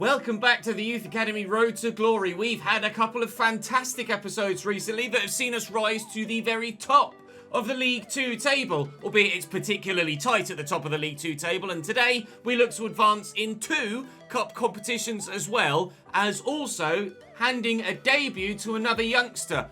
Welcome back to the Youth Academy Road to Glory. We've had a couple of fantastic episodes recently that have seen us rise to the very top of the League 2 table, albeit it's particularly tight at the top of the League 2 table, and today we look to advance in 2 cup competitions as well as also handing a debut to another youngster.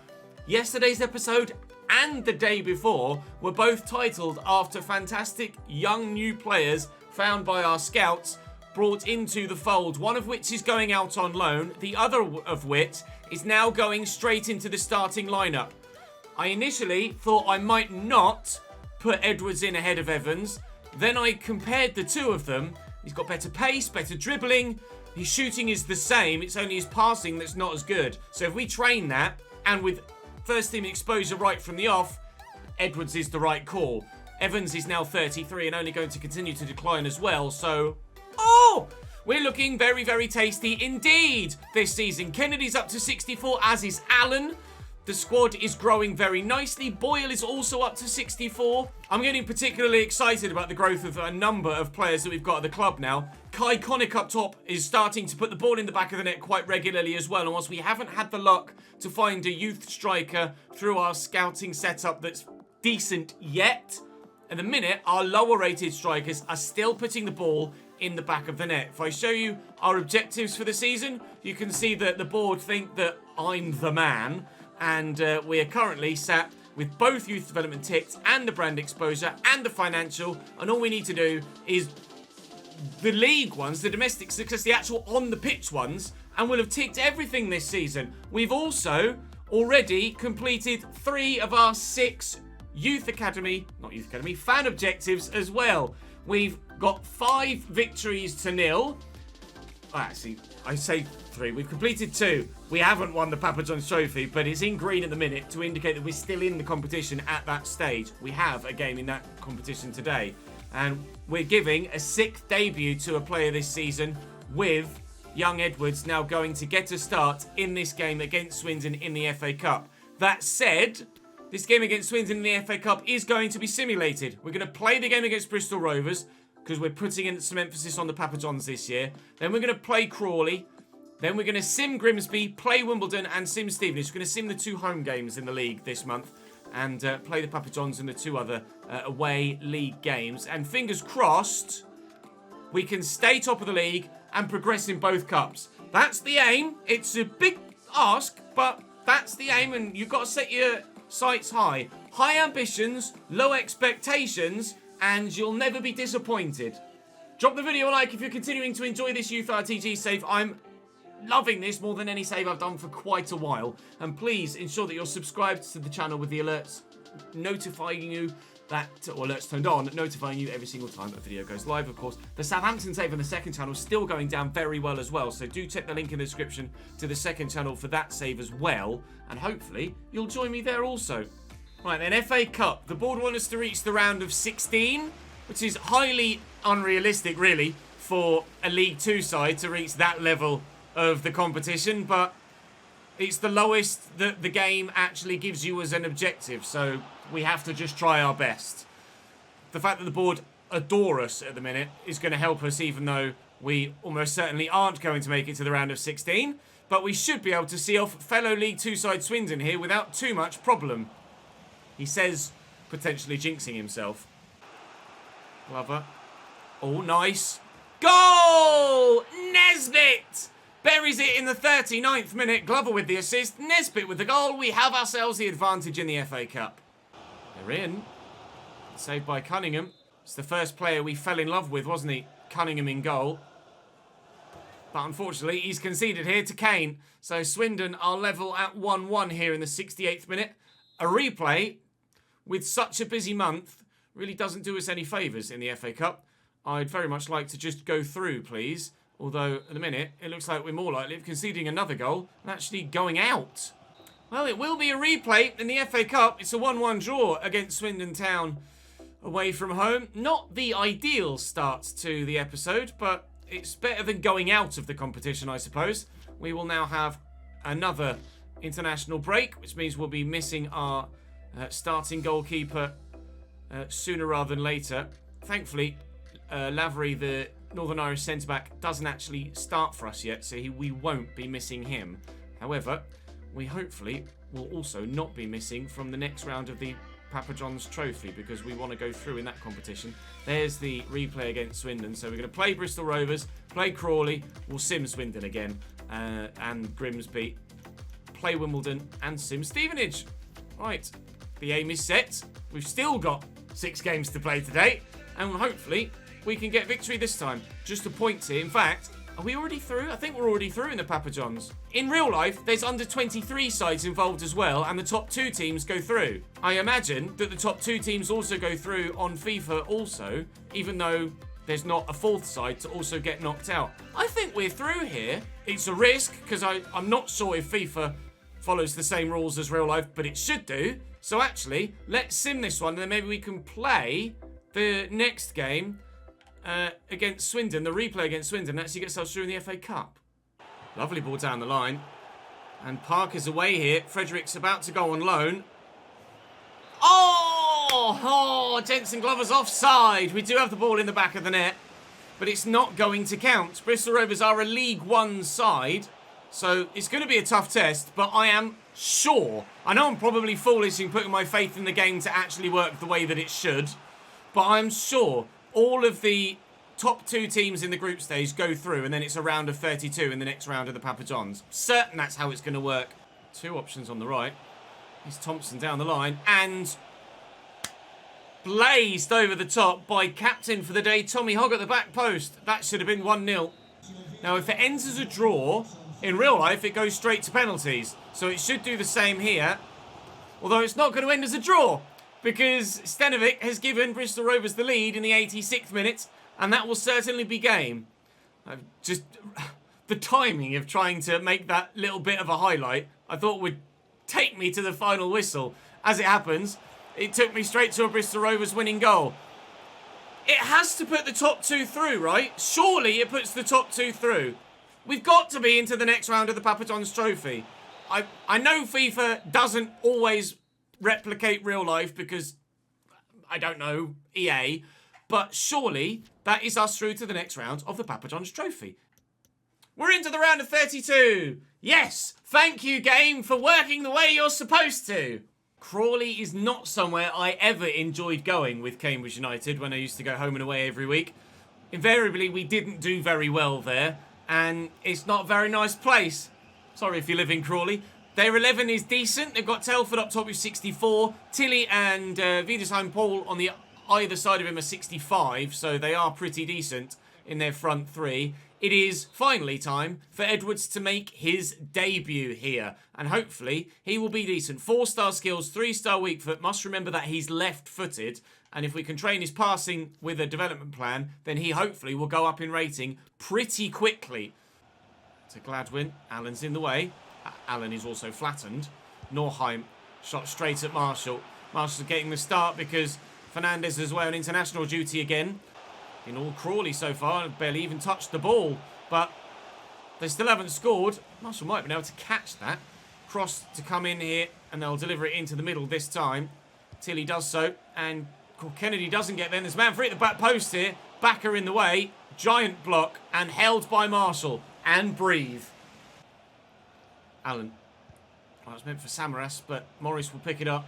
Yesterday's episode and the day before were both titled after fantastic young new players found by our scouts, brought into the fold, one of which is going out on loan, the other of which is now going straight into the starting lineup. I initially thought I might not put Edwards in ahead of Evans, then I compared the two of them. He's got better pace, better dribbling, his shooting is the same, it's only his passing that's not as good. So if we train that, and with first team exposure right from the off, Edwards is the right call. Evans is now 33 and only going to continue to decline as well, so we're looking very, very tasty indeed this season. Kennedy's up to 64, as is Allen. The squad is growing very nicely. Boyle is also up to 64. I'm getting particularly excited about the growth of a number of players that we've got at the club now. Kai Connick up top is starting to put the ball in the back of the net quite regularly as well. And whilst we haven't had the luck to find a youth striker through our scouting setup that's decent yet, at the minute, our lower rated strikers are still putting the ball in the back of the net. If I show you our objectives for the season, you can see that the board think that I'm the man, and we are currently sat with both youth development ticked and the brand exposure and the financial, and all we need to do is the league ones, the domestic success, the actual on the pitch ones, and we'll have ticked everything this season. We've also already completed 3 of our 6 fan objectives as well. We've got 5 victories to 0. Actually, I say 3. We've completed 2. We haven't won the Papa John's trophy, but it's in green at the minute to indicate that we're still in the competition at that stage. We have a game in that competition today, and we're giving a 6th debut to a player this season, with young Edwards now going to get a start in this game against Swindon in the FA Cup. That said, this game against Swindon in the FA Cup is going to be simulated. We're going to play the game against Bristol Rovers, because we're putting in some emphasis on the Papa Johns this year. Then we're going to play Crawley. Then we're going to sim Grimsby, play Wimbledon, and sim Stevenage. We're going to sim the 2 home games in the league this month, and play the Papa Johns in the 2 other away league games. And fingers crossed, we can stay top of the league and progress in both cups. That's the aim. It's a big ask, but that's the aim, and you've got to set your sights high. High ambitions, low expectations, and you'll never be disappointed. Drop the video a like if you're continuing to enjoy this Youth RTG save. I'm loving this more than any save I've done for quite a while. And please ensure that you're subscribed to the channel with the alerts notifying you or alerts turned on, notifying you every single time a video goes live. Of course, the Southampton save on the second channel is still going down very well as well, so do check the link in the description to the second channel for that save as well, and hopefully you'll join me there also. Right then, FA Cup. The board want us to reach the round of 16, which is highly unrealistic, really, for a League 2 side to reach that level of the competition, but it's the lowest that the game actually gives you as an objective, so we have to just try our best. The fact that the board adore us at the minute is going to help us, even though we almost certainly aren't going to make it to the round of 16, but we should be able to see off fellow League 2 side Swindon here without too much problem. He says, potentially jinxing himself. Glover. Oh, nice. Goal! Nesbitt! Buries it in the 39th minute. Glover with the assist. Nesbitt with the goal. We have ourselves the advantage in the FA Cup. They're in. Saved by Cunningham. It's the first player we fell in love with, wasn't he? Cunningham in goal. But unfortunately, he's conceded here to Kane. So Swindon are level at 1-1 here in the 68th minute. A replay with such a busy month really doesn't do us any favours in the FA Cup. I'd very much like to just go through, please. Although, at the minute, it looks like we're more likely of conceding another goal and actually going out. Well, it will be a replay in the FA Cup. It's a 1-1 draw against Swindon Town away from home. Not the ideal start to the episode, but it's better than going out of the competition, I suppose. We will now have another international break, which means we'll be missing our starting goalkeeper sooner rather than later. Thankfully, Lavery, the Northern Irish centre-back doesn't actually start for us yet, so we won't be missing him. However, we hopefully will also not be missing from the next round of the Papa John's Trophy, because we want to go through in that competition. There's the replay against Swindon. So we're going to play Bristol Rovers, play Crawley, we'll sim Swindon again, and Grimsby, play Wimbledon, and sim Stevenage. Right, the aim is set. We've still got 6 games to play today, and hopefully we can get victory this time. Just a point here. In fact, are we already through? I think we're already through in the Papa John's. In real life, there's under 23 sides involved as well, and the top 2 teams go through. I imagine that the top 2 teams also go through on FIFA also, even though there's not a 4th side to also get knocked out. I think we're through here. It's a risk, because I'm not sure if FIFA follows the same rules as real life, but it should do. So actually, let's sim this one, and then maybe we can play the next game against Swindon, the replay against Swindon, and actually get ourselves through in the FA Cup. Lovely ball down the line. And Parker's away here. Frederick's about to go on loan. Oh, Jensen Glover's offside. We do have the ball in the back of the net, but it's not going to count. Bristol Rovers are a League One side, so it's going to be a tough test, but I am sure, I know I'm probably foolish in putting my faith in the game to actually work the way that it should, but I'm sure all of the top 2 teams in the group stage go through, and then it's a round of 32 in the next round of the Papa John's. Certain that's how it's going to work. 2 options on the right. Here's Thompson down the line, and blazed over the top by captain for the day, Tommy Hogg at the back post. That should have been 1-0. Now, if it ends as a draw, in real life, it goes straight to penalties. So it should do the same here. Although it's not going to end as a draw, because Stenovic has given Bristol Rovers the lead in the 86th minute, and that will certainly be game. Just the timing of trying to make that little bit of a highlight, I thought would take me to the final whistle. As it happens, it took me straight to a Bristol Rovers winning goal. It has to put the top 2 through, right? Surely it puts the top 2 through. We've got to be into the next round of the Papa John's Trophy. I know FIFA doesn't always replicate real life because, I don't know, EA, but surely that is us through to the next round of the Papa John's Trophy. We're into the round of 32. Yes, thank you, game, for working the way you're supposed to. Crawley is not somewhere I ever enjoyed going with Cambridge United when I used to go home and away every week. Invariably, we didn't do very well there, and it's not a very nice place. Sorry if you live in Crawley. Their 11 is decent. They've got Telford up top with 64. Tilly and Wiedesheim Paul on the either side of him are 65, so they are pretty decent in their front 3. It is finally time for Edwards to make his debut here, and hopefully he will be decent. 4-star skills, 3-star weak foot. Must remember that he's left-footed, and if we can train his passing with a development plan, then he hopefully will go up in rating pretty quickly. To Gladwin, Allen's in the way. Allen is also flattened. Norheim shot straight at Marshall. Marshall's getting the start because Fernandez is away on international duty again. In all Crawley so far, barely even touched the ball, but they still haven't scored. Marshall might have been able to catch that. Cross to come in here, and they'll deliver it into the middle this time. Tilly does so, and Kennedy doesn't get there. There's man free at the back post here. Backer in the way. Giant block, and held by Marshall. And breathe. Allen. Well, it's meant for Samaras, but Morris will pick it up.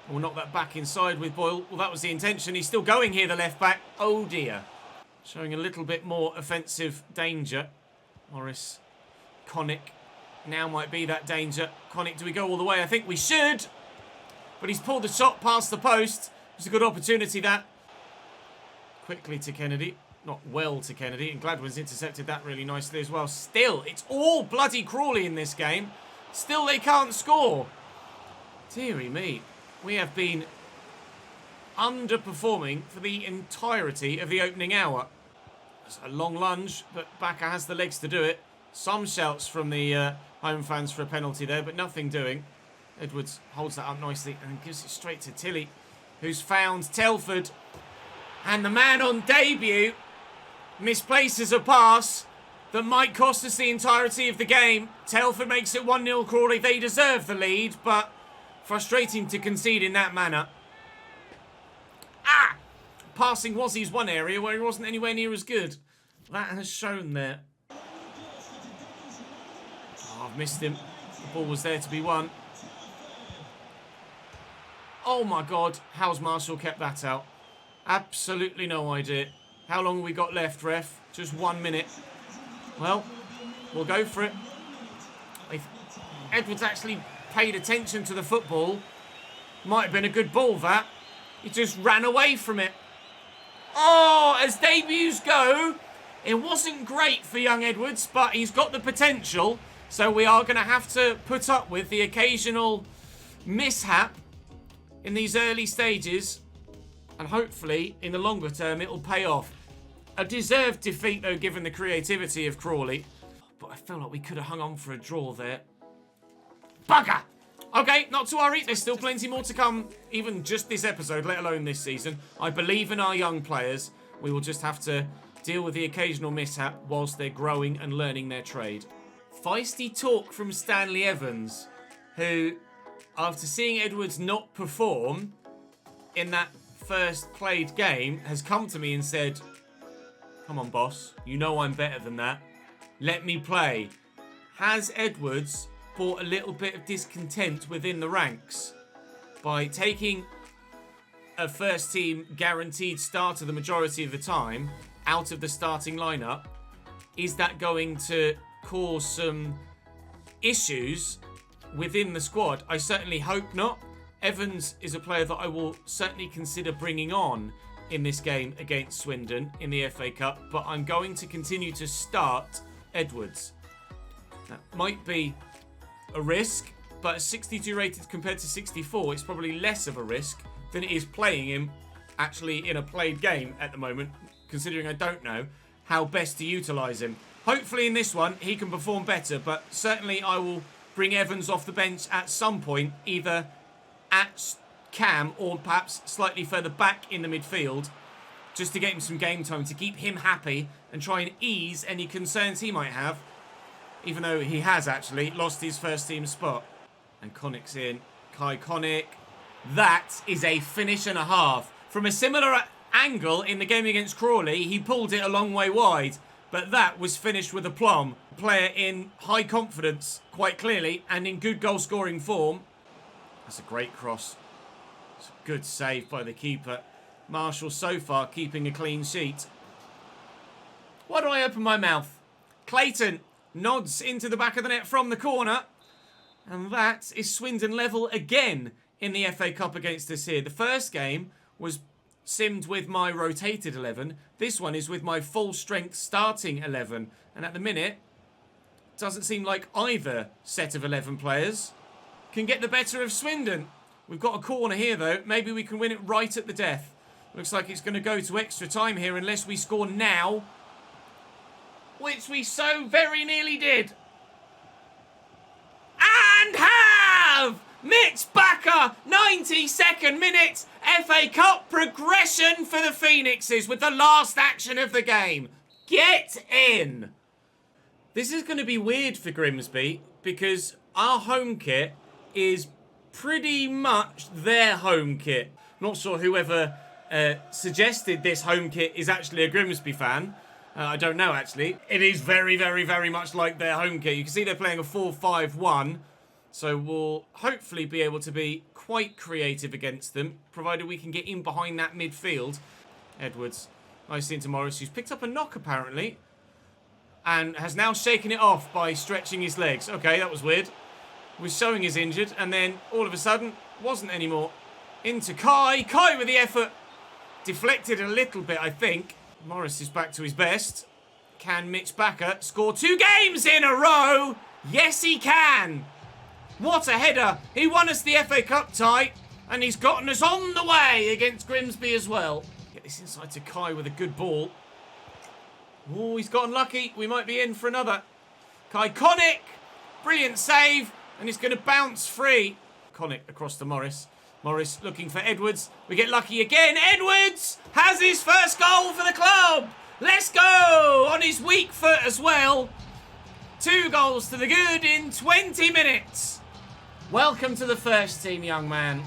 We'll knock that back inside with Boyle. Well, that was the intention. He's still going here, the left back. Oh, dear. Showing a little bit more offensive danger. Morris. Connick. Now might be that danger. Connick, do we go all the way? I think we should. But he's pulled the shot past the post. It's a good opportunity, that. Quickly to Kennedy. Not well to Kennedy. And Gladwin's intercepted that really nicely as well. Still, it's all bloody Crawley in this game. Still, they can't score. Deary me. We have been underperforming for the entirety of the opening hour. It's a long lunge, but Bakker has the legs to do it. Some shouts from the home fans for a penalty there, but nothing doing. Edwards holds that up nicely and gives it straight to Tilly, who's found Telford. And the man on debut misplaces a pass that might cost us the entirety of the game. Telford makes it 1-0 Crawley. They deserve the lead, but frustrating to concede in that manner. Passing was his one area where he wasn't anywhere near as good. that has shown there. Oh, I've missed him. The ball was there to be won. Oh my God, how's Marshall kept that out? Absolutely no idea. How long have we got left, ref? Just 1 minute. Well, we'll go for it. If Edwards actually paid attention to the football, might have been a good ball, that. He just ran away from it. Oh, as debuts go, it wasn't great for young Edwards, but he's got the potential. So we are going to have to put up with the occasional mishap in these early stages. And hopefully, in the longer term, it'll pay off. A deserved defeat, though, given the creativity of Crawley. But I feel like we could have hung on for a draw there. Bugger! Okay, not to worry. There's still plenty more to come, even just this episode, let alone this season. I believe in our young players. We will just have to deal with the occasional mishap whilst they're growing and learning their trade. Feisty talk from Stanley Evans, who, after seeing Edwards not perform in that first played game, has come to me and said, "Come on, boss. You know I'm better than that. Let me play." Has Edwards brought a little bit of discontent within the ranks by taking a first team guaranteed starter the majority of the time out of the starting lineup? Is that going to cause some issues within the squad? I certainly hope not. Evans is a player that I will certainly consider bringing on in this game against Swindon in the FA Cup, but I'm going to continue to start Edwards. That might be a risk, but at 62 rated compared to 64, it's probably less of a risk than it is playing him actually in a played game at the moment, considering I don't know how best to utilise him. Hopefully in this one he can perform better, but certainly I will bring Evans off the bench at some point, either at cam or perhaps slightly further back in the midfield, just to get him some game time, to keep him happy and try and ease any concerns he might have, even though he has actually lost his first team spot. And Connick's in. Kai Connick. That is a finish and a half. From a similar angle in the game against Crawley, he pulled it a long way wide, but that was finished with aplomb. Player in high confidence, quite clearly, and in good goal scoring form. That's a great cross. It's a good save by the keeper. Marshall so far keeping a clean sheet. Why do I open my mouth? Clayton nods into the back of the net from the corner. And that is Swindon level again in the FA Cup against us here. The first game was simmed with my rotated 11. This one is with my full strength starting 11. And at the minute, it doesn't seem like either set of 11 players can get the better of Swindon. We've got a corner here though. Maybe we can win it right at the death. Looks like it's going to go to extra time here unless we score now, which we so very nearly did. And have! Mitch Bakker, 92nd minute, FA Cup progression for the Phoenixes with the last action of the game. Get in! This is going to be weird for Grimsby because our home kit is pretty much their home kit. Not sure whoever suggested this home kit is actually a Grimsby fan. I don't know, actually. It is very, very, very much like their home kit. You can see they're playing a 4-5-1. So we'll hopefully be able to be quite creative against them, provided we can get in behind that midfield. Edwards, nicely into Morris, who's picked up a knock, apparently, and has now shaken it off by stretching his legs. Okay, that was weird. Was showing he's injured, and then all of a sudden, wasn't anymore. Into Kai. Kai with the effort. Deflected a little bit, I think. Morris is back to his best. Can Mitch Bakker score 2 games in a row? Yes, he can. What a header. He won us the FA Cup tie, and he's gotten us on the way against Grimsby as well. Get this inside to Kai with a good ball. Oh, he's gotten lucky. We might be in for another. Kai Connick. Brilliant save. And he's going to bounce free. Connick across to Morris. Morris looking for Edwards. We get lucky again. Edwards has his first goal for the club. Let's go. On his weak foot as well. 2 goals to the good in 20 minutes. Welcome to the first team, young man.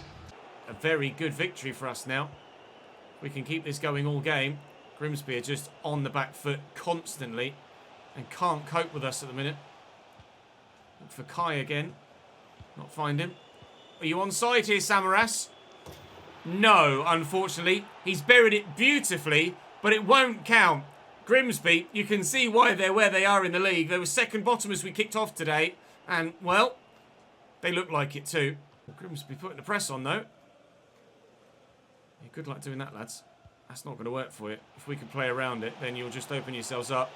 A very good victory for us now. We can keep this going all game. Grimsby are just on the back foot constantly and can't cope with us at the minute. Look for Kai again. Not find him. Are you onside here, Samaras? No, unfortunately. He's buried it beautifully, but it won't count. Grimsby, you can see why they're where they are in the league. They were second bottom as we kicked off today. And, well, they look like it too. Grimsby putting the press on, though. Yeah, good luck doing that, lads. That's not going to work for you. If we can play around it, then you'll just open yourselves up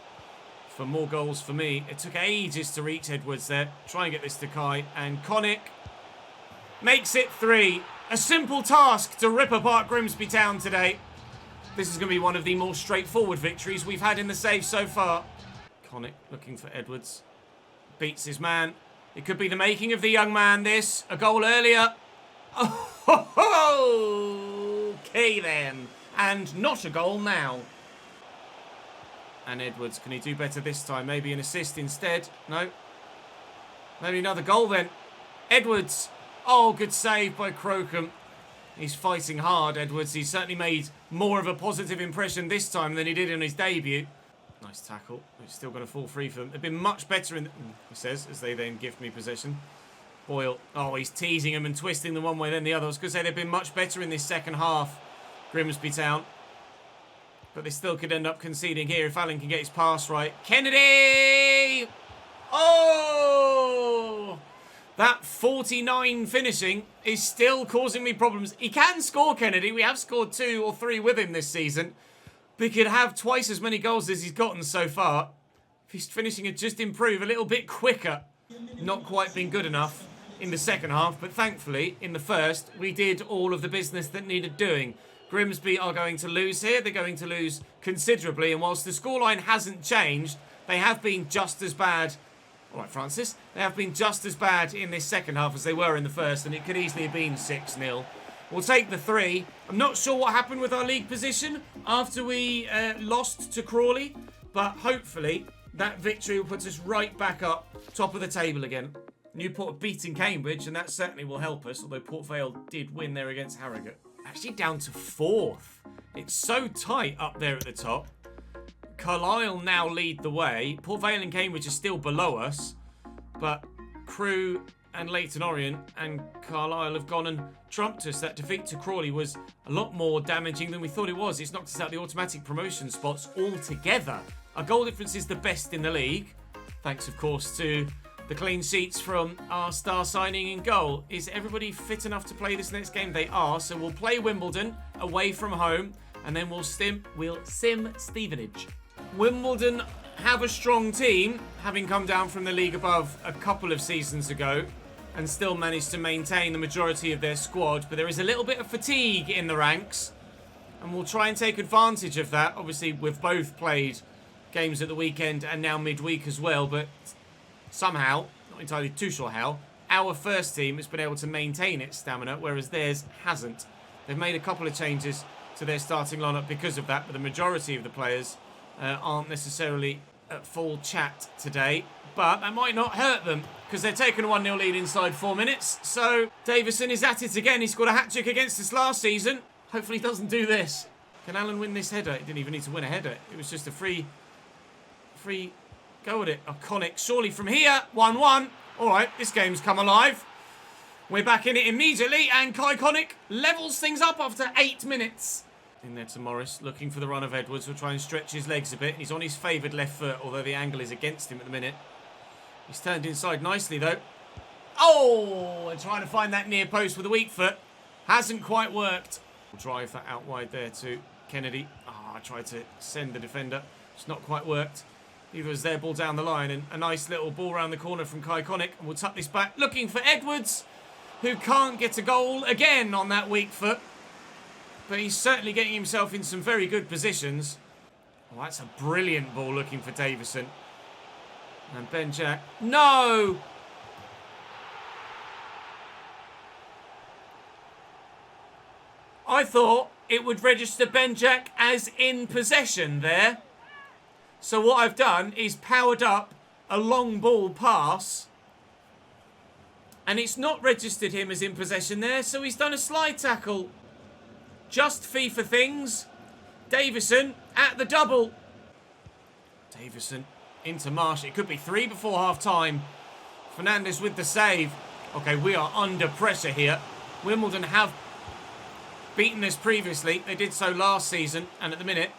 for more goals for me. It took ages to reach Edwards there. Try and get this to Kai. And Connick makes it 3. A simple task to rip apart Grimsby Town today. This is going to be one of the more straightforward victories we've had in the save so far. Connick looking for Edwards. Beats his man. It could be the making of the young man, this. A goal earlier. Oh, okay then. And not a goal now. And Edwards, can he do better this time? Maybe an assist instead? No. Maybe another goal then. Edwards. Oh, good save by Crocombe. He's fighting hard, Edwards. He's certainly made more of a positive impression this time than he did in his debut. Nice tackle. It's still going to fall free for them. They've been much better in... he says, as they then gift me possession. Boyle. Oh, he's teasing them and twisting them one way then the other. I was going to say they've been much better in this second half, Grimsby Town. But they still could end up conceding here if Allen can get his pass right. Kennedy! Oh! That 49 finishing is still causing me problems. He can score, Kennedy. We have scored 2 or 3 with him this season. But he could have twice as many goals as he's gotten so far. If his finishing had just improved a little bit quicker. Not quite been good enough in the second half. But thankfully, in the first, we did all of the business that needed doing. Grimsby are going to lose here. They're going to lose considerably. And whilst the scoreline hasn't changed, they have been just as bad. All right, Francis. They have been just as bad in this second half as they were in the first, and it could easily have been 6-0. We'll take the 3. I'm not sure what happened with our league position after we lost to Crawley, but hopefully that victory will put us right back up, top of the table again. Newport beating Cambridge, and that certainly will help us, although Port Vale did win there against Harrogate. Actually down to 4th. It's so tight up there at the top. Carlisle now lead the way. Port Vale and Cambridge are still below us, but Crewe and Leyton Orient and Carlisle have gone and trumped us. That defeat to Crawley was a lot more damaging than we thought it was. It's knocked us out the automatic promotion spots altogether. Our goal difference is the best in the league, thanks of course to the clean sheets from our star signing in goal. Is everybody fit enough to play this next game? They are, so we'll play Wimbledon away from home, and then we'll sim Stevenage. Wimbledon have a strong team, having come down from the league above a couple of seasons ago and still managed to maintain the majority of their squad. But there is a little bit of fatigue in the ranks, and we'll try and take advantage of that. Obviously, we've both played games at the weekend and now midweek as well, but somehow, not entirely too sure how, our first team has been able to maintain its stamina, whereas theirs hasn't. They've made a couple of changes to their starting lineup because of that, but the majority of the players aren't necessarily at full chat today, but that might not hurt them because they're taking a 1-0 lead inside 4 minutes. So Davison is at it again. He scored a hat-trick against us last season. Hopefully he doesn't do this. Can Allen win this header? He didn't even need to win a header. It was just a free go at it. Connick surely from here. 1-1. All right, this game's come alive. We're back in it immediately, and Kai Connick levels things up after 8 minutes. In there to Morris, looking for the run of Edwards. We'll try and stretch his legs a bit. He's on his favoured left foot, although the angle is against him at the minute. He's turned inside nicely, though. Oh, and trying to find that near post with a weak foot. Hasn't quite worked. We'll drive that out wide there to Kennedy. I tried to send the defender. It's not quite worked. Either was their ball down the line, and a nice little ball around the corner from Kai Connick. And we'll tuck this back, looking for Edwards, who can't get a goal again on that weak foot. But he's certainly getting himself in some very good positions. Oh, that's a brilliant ball looking for Davison. And Ben Jack. No! I thought it would register Ben Jack as in possession there. So what I've done is powered up a long ball pass. And it's not registered him as in possession there. So he's done a slide tackle. Just FIFA things. Davison at the double. Davison into Marsh. It could be 3 before half-time. Fernandez with the save. Okay, we are under pressure here. Wimbledon have beaten us previously. They did so last season, and at the minute,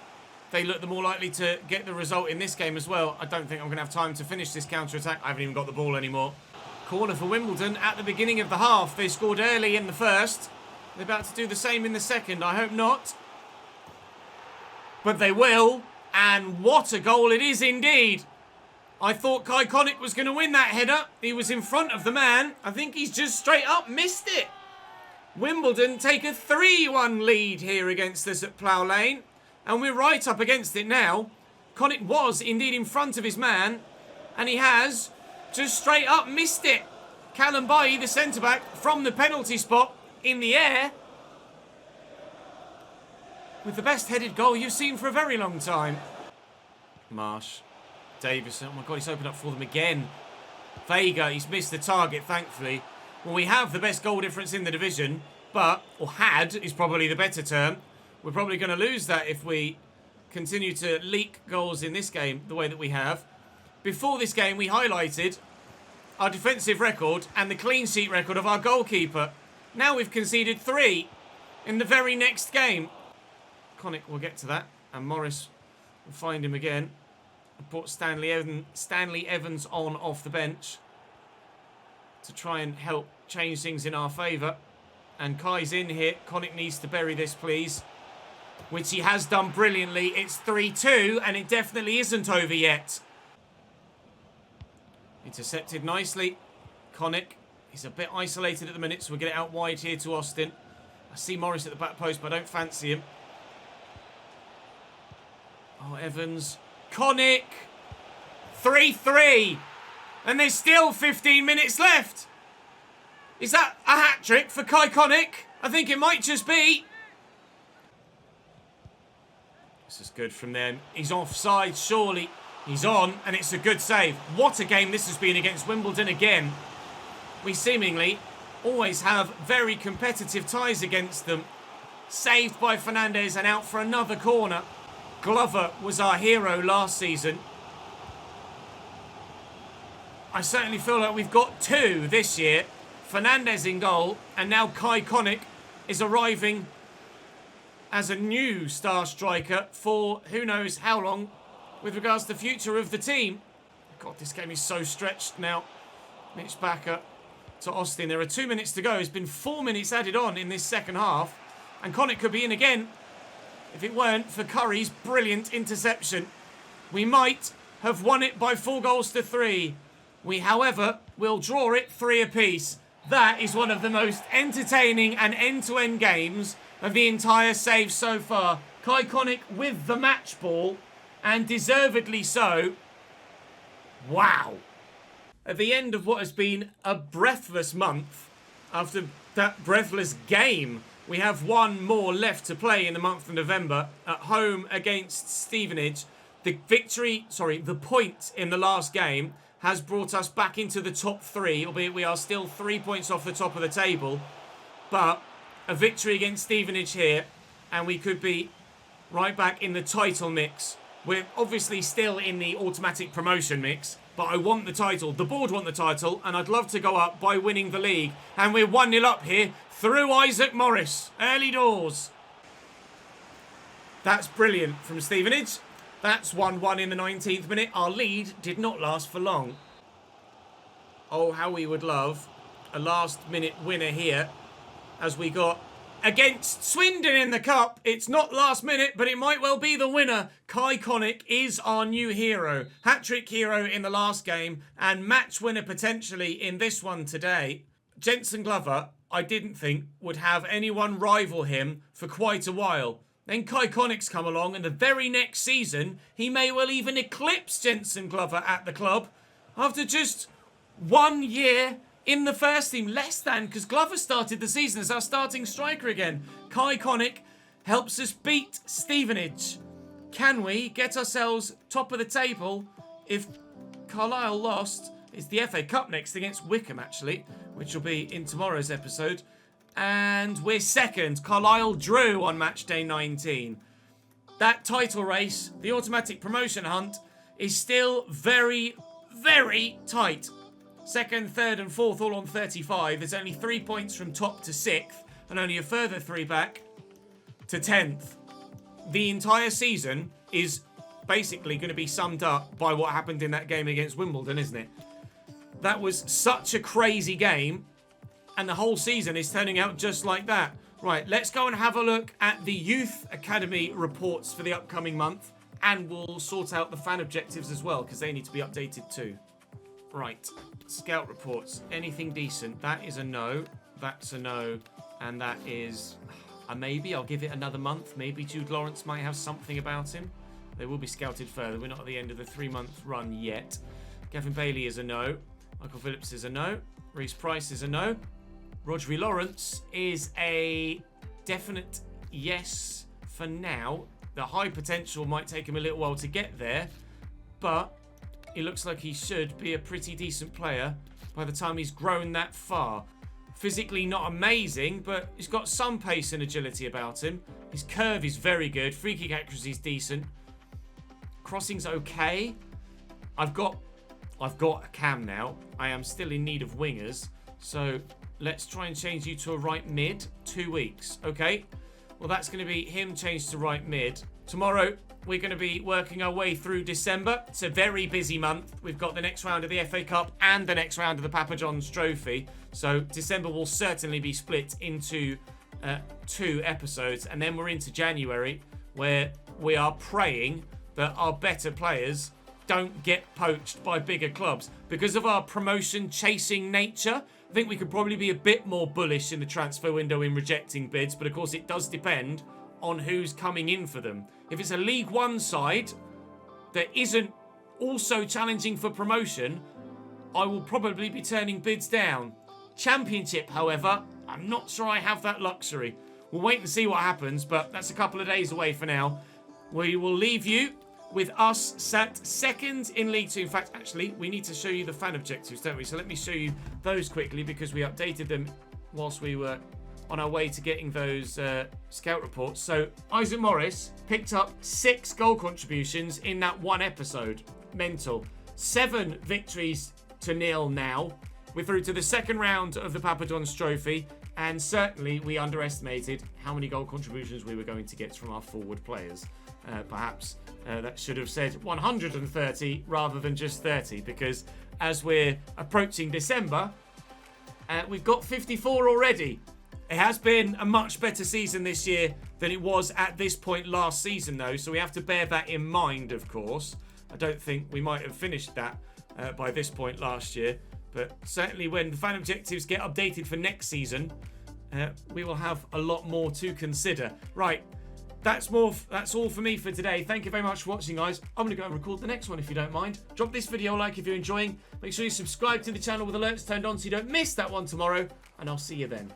they look the more likely to get the result in this game as well. I don't think I'm going to have time to finish this counter-attack. I haven't even got the ball anymore. Corner for Wimbledon at the beginning of the half. They scored early in the first. They're about to do the same in the second. I hope not. But they will. And what a goal it is indeed. I thought Kai Connick was going to win that header. He was in front of the man. I think he's just straight up missed it. Wimbledon take a 3-1 lead here against us at Plough Lane. And we're right up against it now. Connick was indeed in front of his man. And he has just straight up missed it. Callum Bailly, the centre-back, from the penalty spot in the air. With the best headed goal you've seen for a very long time. Marsh. Davison. Oh my God, he's opened up for them again. Vega, he's missed the target, thankfully. Well, we have the best goal difference in the division, but, or had, is probably the better term. We're probably going to lose that if we continue to leak goals in this game the way that we have. Before this game, we highlighted our defensive record and the clean sheet record of our goalkeeper. Now we've conceded 3 in the very next game. Connick will get to that, and Morris will find him again. Brought Stanley Evans on off the bench to try and help change things in our favour. And Kai's in here. Connick needs to bury this, please. Which he has done brilliantly. It's 3-2, and it definitely isn't over yet. Intercepted nicely. Connick. He's a bit isolated at the minute, so we'll get it out wide here to Austin. I see Morris at the back post, but I don't fancy him. Oh, Evans. Connick. 3-3. And there's still 15 minutes left. Is that a hat-trick for Kai Connick? I think it might just be. This is good from them. He's offside, surely. He's on, and it's a good save. What a game this has been against Wimbledon again. We seemingly always have very competitive ties against them. Saved by Fernandez and out for another corner. Glover was our hero last season. I certainly feel like we've got 2 this year. Fernandez in goal, and now Kai Connick is arriving as a new star striker for who knows how long with regards to the future of the team. God, this game is so stretched now. Mitch Bakker to Austin. There are 2 minutes to go. There's been 4 minutes added on in this second half, and Connick could be in again. If it weren't for Curry's brilliant interception, we might have won it by 4-3. We, however, will draw it 3 apiece. That is one of the most entertaining and end-to-end games of the entire save so far. Kai Connick with the match ball, and deservedly so. Wow. At the end of what has been a breathless month, after that breathless game, we have 1 more left to play in the month of November at home against Stevenage. The point in the last game has brought us back into the top 3, albeit we are still 3 points off the top of the table. But a victory against Stevenage here, and we could be right back in the title mix. We're obviously still in the automatic promotion mix, but I want the title. The board want the title, and I'd love to go up by winning the league. And we're 1-0 up here through Isaac Morris. Early doors. That's brilliant from Stevenage. That's 1-1 in the 19th minute. Our lead did not last for long. Oh, how we would love a last-minute winner here, as we got against Swindon in the Cup. It's not last minute, but it might well be the winner. Kai Connick is our new hero. Hat-trick hero in the last game, and match winner potentially in this one today. Jensen Glover, I didn't think would have anyone rival him for quite a while. Then Kai Connick's come along, and the very next season, he may well even eclipse Jensen Glover at the club after just 1 year in the first team. Less than, because Glover started the season as our starting striker again. Kai Connick helps us beat Stevenage. Can we get ourselves top of the table if Carlisle lost? It's the FA Cup next against Wickham, actually, which will be in tomorrow's episode. And we're second. Carlisle drew on match day 19. that title race, the automatic promotion hunt, is still very, very tight. 2nd, 3rd and 4th all on 35. There's only 3 points from top to 6th and only a further 3 back to 10th. The entire season is basically going to be summed up by what happened in that game against Wimbledon, isn't it? That was such a crazy game, and the whole season is turning out just like that. Right, let's go and have a look at the Youth Academy reports for the upcoming month, and we'll sort out the fan objectives as well, because they need to be updated too. Right, scout reports. Anything decent? That is a no, that's a no, and that is a maybe. I'll give it another month. Maybe Jude Lawrence might have something about him. They will be scouted further. We're not at the end of the 3-month run yet. Gavin Bailey is a no. Michael Phillips is a no. Reece Price is a no. Rodri Lawrence is a definite yes for now. The high potential might take him a little while to get there, but it looks like he should be a pretty decent player by the time he's grown that far. Physically not amazing, but he's got some pace and agility about him. His curve is very good. Free kick accuracy is decent. Crossing's okay. I've got a cam now. I am still in need of wingers. So let's try and change you to a right mid. 2 weeks. Okay. Well, that's going to be him changed to right mid. Tomorrow, we're going to be working our way through December. It's a very busy month. We've got the next round of the FA Cup and the next round of the Papa John's Trophy. So December will certainly be split into 2 episodes. And then we're into January, where we are praying that our better players don't get poached by bigger clubs. Because of our promotion chasing nature, I think we could probably be a bit more bullish in the transfer window in rejecting bids, but of course it does depend on who's coming in for them. If it's a League One side that isn't also challenging for promotion, I will probably be turning bids down. Championship, however, I'm not sure I have that luxury. We'll wait and see what happens, but that's a couple of days away for now. We will leave you with us sat second in League 2. In fact, actually, we need to show you the fan objectives, don't we? So let me show you those quickly, because we updated them whilst we were on our way to getting those scout reports. So Isaac Morris picked up 6 goal contributions in that 1 episode. Mental. 7 victories to 0 now. We're through to the 2nd round of the Papa John's Trophy, and certainly we underestimated how many goal contributions we were going to get from our forward players. Perhaps that should have said 130 rather than just 30, because as we're approaching December, we've got 54 already. It has been a much better season this year than it was at this point last season, though, so we have to bear that in mind, of course. I don't think we might have finished that by this point last year, but certainly when the fan objectives get updated for next season, we will have a lot more to consider. Right. That's all for me for today. Thank you very much for watching, guys. I'm going to go and record the next one if you don't mind. Drop this video a like if you're enjoying. Make sure you subscribe to the channel with alerts turned on so you don't miss that one tomorrow. And I'll see you then.